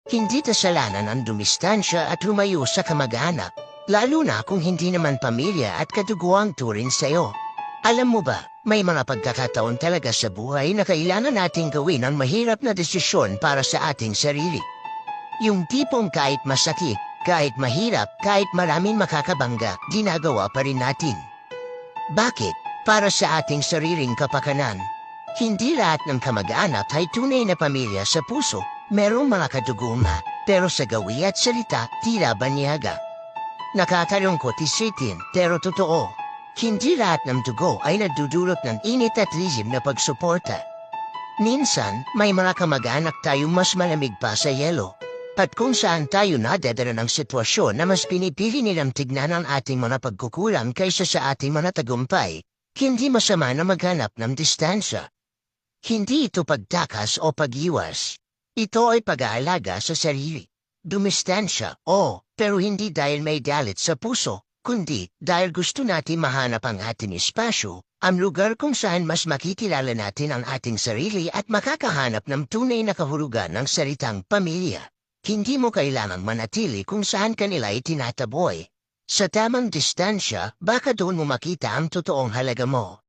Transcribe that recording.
Hindi kasalanan ang dumistansya at lumayo sa kamag-anak, lalo na kung hindi naman pamilya at kaduguang turing sa'yo. Alam mo ba, may mga pagkakataon talaga sa buhay na kailangan nating gawin ang mahirap na desisyon para sa ating sarili. Yung tipong kahit masakit, kahit mahirap, kahit maraming makakabangga, ginagawa pa rin natin. Bakit? Para sa ating sariling kapakanan. Hindi lahat ng kamag-anak ay tunay na pamilya sa puso. Merong mga kadugo nga, pero sa gawi at salita, tila banyaga. Nakakalungkot isipin, pero totoo. Hindi lahat ng dugo ay nagdudulot ng init at lihim na pagsuporta. Minsan, may mga kamag-anak tayong mas malamig pa sa yelo. At kung saan tayo nadadala ng sitwasyon na mas pinipili nilang tignan ang ating mga pagkukulang kaysa sa ating mga tagumpay, hindi masama na maghanap ng distansya. Hindi ito pagtakas o pag-iwas. Ito ay pag-aalaga sa sarili. Dumistansya, pero hindi dahil may galit sa puso, kundi dahil gusto natin mahanap ang ating espasyo, ang lugar kung saan mas makikilala natin ang ating sarili at makakahanap ng tunay na kahulugan ng salitang pamilya. Hindi mo kailangang manatili kung saan kanila itinataboy. Sa tamang distansya, baka doon mo makita ang totoong halaga mo.